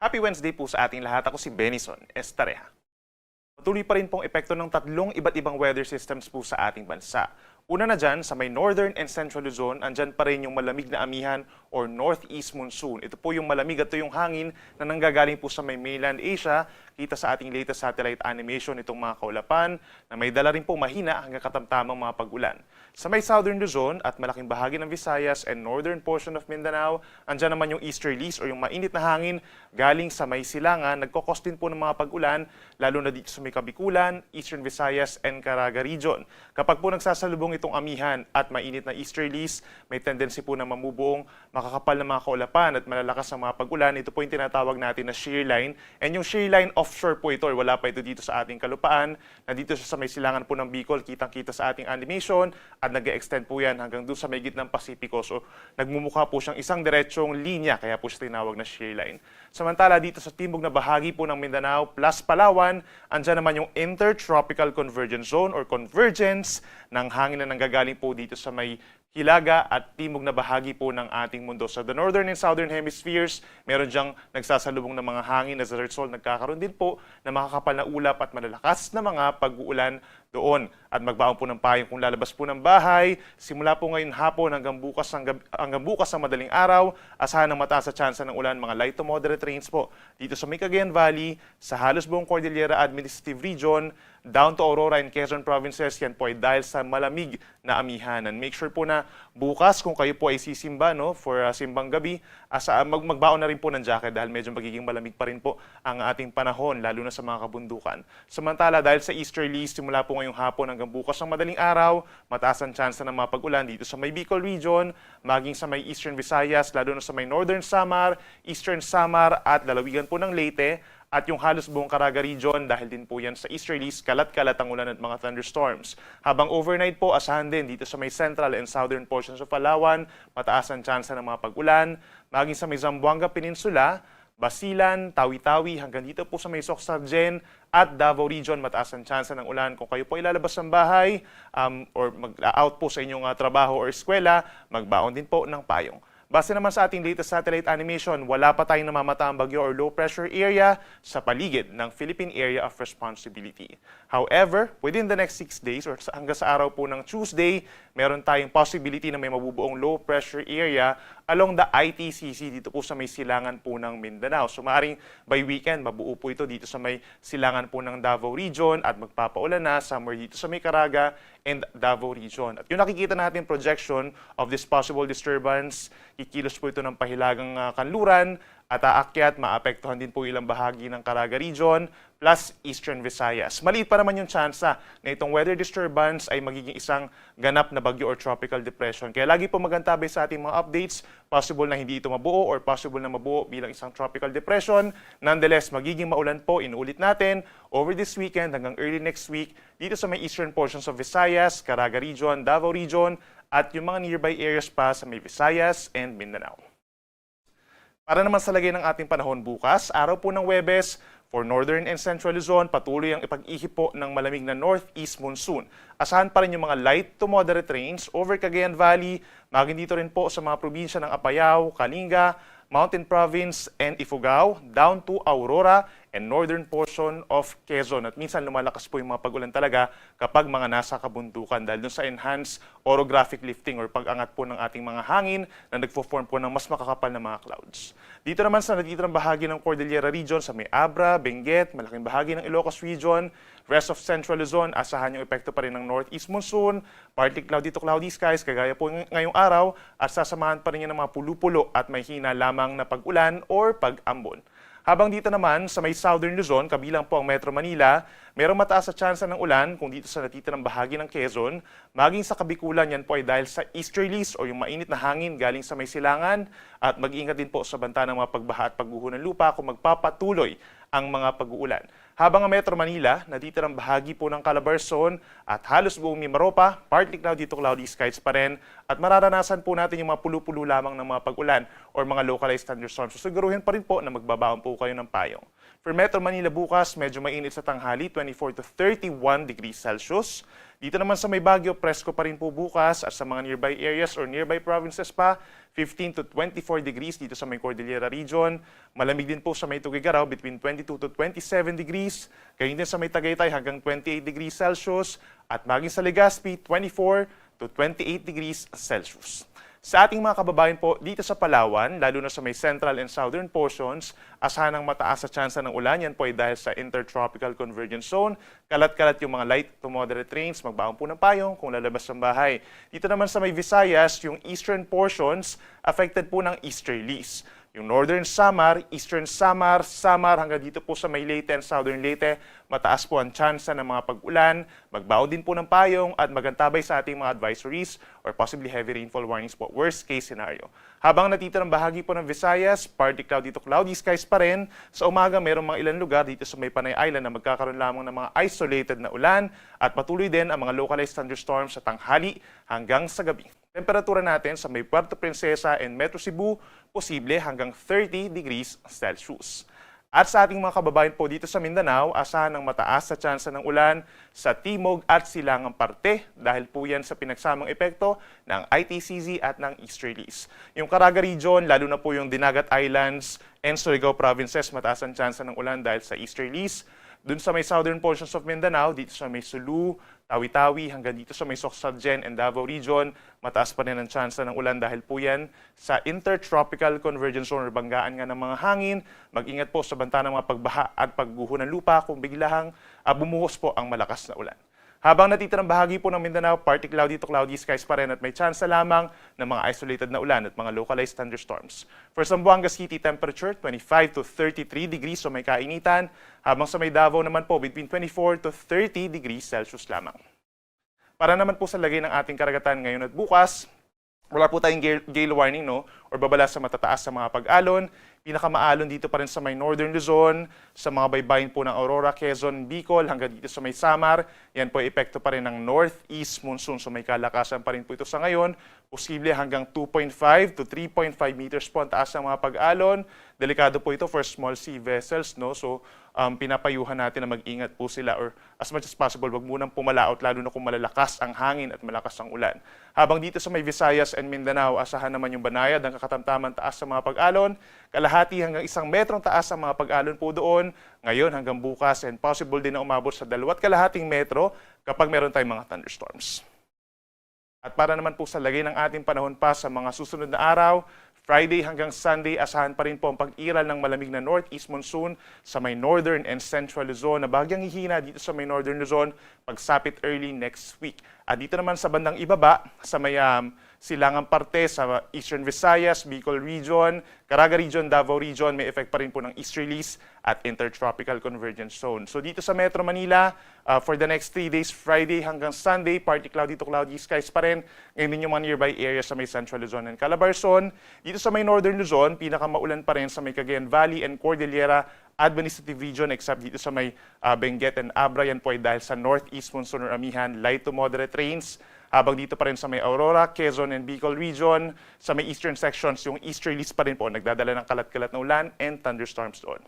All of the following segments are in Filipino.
Happy Wednesday po sa ating lahat. Ako si Benison Estareha. Patuloy pa rin pong epekto ng tatlong iba't ibang weather systems po sa ating bansa. Una na dyan, sa may northern and central Luzon, andyan pa rin yung malamig na amihan or northeast monsoon. Ito po yung malamig at yung hangin na nanggagaling po sa may mainland Asia. Kita sa ating latest satellite animation itong mga kaulapan na may dala rin po mahina hanggang katamtamang mga pag-ulan. Sa may southern Luzon at malaking bahagi ng Visayas and northern portion of Mindanao, andyan naman yung easterlies o yung mainit na hangin galing sa may silangan. Nagkokos din po ng mga pag-ulan, lalo na dito sa may Kabikulan, Eastern Visayas and Caraga region. Kapag po nagsasalubong itong amihan at mainit na easterlies, may tendency po na mamubuong makakapal na mga kaulapan at malalakas ang mga pag-ulan. Ito po yung tinatawag natin na shear line. And yung shear line offshore po ito, wala pa ito dito sa ating kalupaan. Nandito siya sa may silangan po ng Bicol, kitang-kita sa ating animation at nag-extend po yan hanggang doon sa may gitnang Pasipiko. So nagmumukha po siyang isang diretsong linya, kaya po siya tinawag na shear line. Samantala dito sa timog na bahagi po ng Mindanao plus Palawan, andyan naman yung intertropical convergence zone or convergence ng hangin na nanggagaling po dito sa may hilaga at timog na bahagi po ng ating mundo. Sa the northern and southern hemispheres, meron diyang nagsasalubong ng mga hangin. As a result, nagkakaroon din po ng makakapal na ulap at malalakas na mga pag-uulan doon. At magbaon po ng payong kung lalabas po ng bahay. Simula po ngayon hapon hanggang bukas ng madaling araw, asahan ng mataas sa tsansa ng ulan, mga light to moderate rains po dito sa may Cagayan Valley, sa halos buong Cordillera Administrative Region, down to Aurora and Quezon provinces. Yan po ay dahil sa malamig na amihanan. Make sure po na bukas kung kayo po ay sisimba for simbang gabi, magbaon na rin po ng jacket dahil medyo magiging malamig pa rin po ang ating panahon, lalo na sa mga kabundukan. Samantala dahil sa easterlies, simula po ngayong hapon hanggang bukas ng madaling araw, mataas ang tsansa ng mga pag-ulan dito sa may Bicol region, maging sa may Eastern Visayas, lalo na sa may Northern Samar, Eastern Samar at lalawigan po ng Leyte. At yung halos buong Caraga region, dahil din po yan sa easterlies, kalat-kalat ang ulan at mga thunderstorms. Habang overnight po, asahan din dito sa may central and southern portions of Palawan, mataas ang tsansa ng mga pag-ulan. Maging sa may Zamboanga Peninsula, Basilan, Tawi-Tawi, hanggang dito po sa may Soxargen at Davao region, mataas ang tsansa ng ulan. Kung kayo po ilalabas ng bahay or mag-out po sa inyong trabaho or eskwela, magbaon din po ng payong. Base naman sa ating latest satellite animation, wala pa tayong namamataang bagyo or low pressure area sa paligid ng Philippine Area of Responsibility. However, within the next 6 days or hanggang sa araw po ng Tuesday, meron tayong possibility na may mabubuong low pressure area along the ITCC dito po sa may silangan po ng Mindanao. So maaaring by weekend, mabuo po ito dito sa may silangan po ng Davao region at magpapaulan na somewhere dito sa may Caraga and Davao region. At yung nakikita natin projection of this possible disturbance, kikilos po ito ng pahilagang kanluran at aakyat, maapektuhan din po ilang bahagi ng Caraga region plus Eastern Visayas. Maliit pa naman yung tsansa na itong weather disturbance ay magiging isang ganap na bagyo or tropical depression. Kaya lagi po magantabay sa ating mga updates, possible na hindi ito mabuo or possible na mabuo bilang isang tropical depression. Nonetheless, magiging maulan po, inuulit natin, over this weekend hanggang early next week dito sa may eastern portions of Visayas, Caraga region, Davao region at yung mga nearby areas pa sa may Visayas and Mindanao. Para naman sa lagay ng ating panahon bukas, araw po ng Huwebes, for Northern and Central Luzon, patuloy ang ipag-ihip po ng malamig na northeast monsoon. Asahan pa rin yung mga light to moderate rains over Cagayan Valley, maging dito rin po sa mga probinsya ng Apayao, Kalinga, Mountain Province, and Ifugao, down to Aurora and northern portion of Quezon. At minsan lumalakas po yung mga pag-ulan talaga kapag mga nasa kabundukan dahil dun sa enhanced orographic lifting or pag-angat po ng ating mga hangin na nagfo-form po ng mas makakapal na mga clouds. Dito naman sa natitirang bahagi ng Cordillera region sa may Abra, Benguet, malaking bahagi ng Ilocos region, rest of Central Luzon, asahan yung epekto pa rin ng northeast monsoon, partly cloudy to cloudy skies, kagaya po ngayong araw, at sasamahan pa rin yan ng mga pulo-pulo at may hina lamang na pag-ulan or pag-ambon. Habang dito naman sa may southern Luzon, kabilang po ang Metro Manila, mayroong mataas sa tsansa ng ulan kung dito sa natitirang bahagi ng Quezon, maging sa Kabikulan yan po ay dahil sa easterlies o yung mainit na hangin galing sa may silangan at mag-iingat din po sa banta ng mga pagbaha at pagguho ng lupa kung magpapatuloy ang mga pag-uulan. Habang ang Metro Manila, natitirang bahagi po ng Calabarzon at halos buong Mimaropa, partly cloudy to cloudy skies pa rin at mararanasan po natin yung mga pulo-pulo lamang ng mga pag-ulan or mga localized thunderstorms. So siguruhin pa rin po na magbabaon po kayo ng payong. For Metro Manila bukas, medyo mainit sa tanghali, 24 to 31 degrees Celsius. Dito naman sa may Baguio, presko pa rin po bukas at sa mga nearby areas or nearby provinces pa, 15 to 24 degrees dito sa may Cordillera region. Malamig din po sa may Tugigaraw between 22 to 27 degrees. Ganyan din sa may Tagaytay hanggang 28 degrees Celsius at maging sa Legazpi, 24 to 28 degrees Celsius. Sa ating mga kababayan po dito sa Palawan, lalo na sa may central and southern portions, asahan ng mataas sa tsansa ng ulan. Yan po ay dahil sa intertropical convergence zone. Kalat-kalat yung mga light to moderate rains, magbaon po ng payong kung lalabas ng bahay. Dito naman sa may Visayas, yung eastern portions, affected po ng easterlies. Yung northern Samar, eastern Samar, Samar hanggang dito po sa may Leyte and southern Leyte, mataas po ang tsansa ng mga pag-ulan, magbaon din po ng payong at magantabay sa ating mga advisories or possibly heavy rainfall warnings po, worst case scenario. Habang natitirang bahagi po ng Visayas, partly cloudy to cloudy skies pa rin. Sa umaga, mayroong mga ilang lugar dito sa may Panay Island na magkakaroon lamang ng mga isolated na ulan at patuloy din ang mga localized thunderstorms sa tanghali hanggang sa gabi. Temperatura natin sa may Puerto Princesa and Metro Cebu, posible hanggang 30 degrees Celsius. At sa ating mga kababayan po dito sa Mindanao, asahan ng mataas sa tsansa ng ulan sa Timog at Silangang parte dahil po yan sa pinagsamang epekto ng ITCZ at ng Easterlies. Yung Caraga region, lalo na po yung Dinagat Islands and Surigao provinces, mataas ang tsansa ng ulan dahil sa Easterlies. Doon sa may southern portions of Mindanao, dito sa may Sulu, Tawi-Tawi, hanggang dito sa may Socsalgen and Davao region, mataas pa rin ang tsansa ng ulan dahil po yan sa intertropical convergence zone or banggaan nga ng mga hangin. Mag-ingat po sa banta ng mga pagbaha at pagguho ng lupa kung biglang bumuhos po ang malakas na ulan. Habang natitirang bahagi po ng Mindanao, partly cloudy to cloudy skies pa rin at may tsansa lamang ng mga isolated na ulan at mga localized thunderstorms. For Zamboanga City, temperature 25 to 33 degrees so may kainitan. Habang sa may Davao naman po, between 24 to 30 degrees Celsius lamang. Para naman po sa lagay ng ating karagatan ngayon at bukas, wala po tayong gale warning or babala sa matataas sa mga pag-alon. Pinakamaalon dito pa rin sa may Northern Luzon, sa mga baybayin po ng Aurora, Quezon, Bicol, hanggang dito sa may Samar. Yan po ay epekto pa rin ng northeast monsoon. So may kalakasan pa rin po ito sa ngayon. Posible hanggang 2.5 to 3.5 meters po ang taas ng mga pag-alon. Delikado po ito for small sea vessels. So pinapayuhan natin na mag-ingat po sila or as much as possible, wag munang pumalaot lalo na kung malalakas ang hangin at malakas ang ulan. Habang dito sa may Visayas and Mindanao, asahan naman yung banayad ng kakatamtaman taas sa mga pag-alon. Kalahati hanggang 1 metrong taas ang mga pag-alon po doon. Ngayon hanggang bukas and possible din na umabot sa 2.5 metro kapag meron tayong mga thunderstorms. At para naman po sa lagay ng ating panahon pa sa mga susunod na araw, Friday hanggang Sunday, asahan pa rin po ang pag-iral ng malamig na northeast monsoon sa may northern and central Luzon na bagyang hihina dito sa may northern Luzon pagsapit early next week. At dito naman sa bandang ibaba, sa may Silangang parte sa Eastern Visayas, Bicol region, Caraga region, Davao region, may effect pa rin po ng easterlies at intertropical convergence zone. So dito sa Metro Manila, for the next 3 days, Friday hanggang Sunday, partly cloudy to cloudy skies pa rin. Ngayon din yung mga nearby areas sa may Central Luzon and Calabarzon. Dito sa may Northern Luzon, pinakamaulan pa rin sa may Cagayan Valley and Cordillera Administrative Region except dito sa may Benguet and Abra. Yan po ay dahil sa northeast monsoon or amihan, light to moderate rains. Habang dito pa rin sa may Aurora, Quezon and Bicol region, sa may eastern sections, yung easterlies pa rin po, nagdadala ng kalat-kalat na ulan and thunderstorms doon.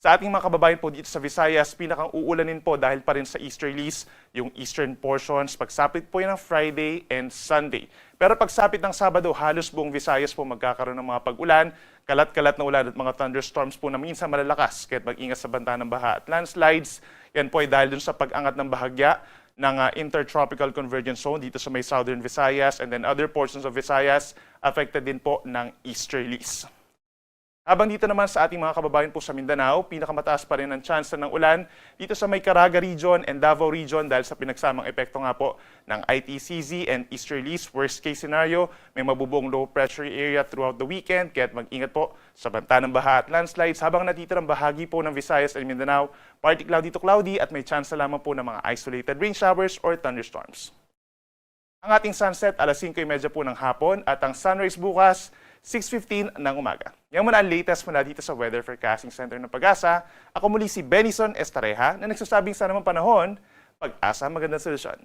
Sa ating mga kababayan po dito sa Visayas, pinakang uulanin po dahil pa rin sa easterlies, yung eastern portions, pagsapit po yan ng Friday and Sunday. Pero pagsapit ng Sabado, halos buong Visayas po magkakaroon ng mga pag-ulan, kalat-kalat na ulan at mga thunderstorms po na minsan malalakas, kaya't mag-ingat sa banta ng baha at landslides. Yan po ay dahil dun sa pag-angat ng bahagya ng intertropical convergence zone dito sa may southern Visayas and then other portions of Visayas affected din po ng easterlies. Habang dito naman sa ating mga kababayan po sa Mindanao, pinakamataas pa rin ang chance ng ulan dito sa may Caraga region and Davao region dahil sa pinagsamang epekto nga po ng ITCZ and easterlies. Worst case scenario, may mabubuong low pressure area throughout the weekend, kaya mag-ingat po sa banta ng baha at landslides. Habang natitirang bahagi po ng Visayas and Mindanao, partly cloudy to cloudy at may chance lamang po ng mga isolated rain showers or thunderstorms. Ang ating sunset alas 5:30 po ng hapon at ang sunrise bukas 6:15 ng umaga. Yan muna ang latest mula dito sa Weather Forecasting Center ng Pag-asa. Ako muli si Benison Estareja na nagsasabing sa namang panahon, pag-asa magandang solusyon.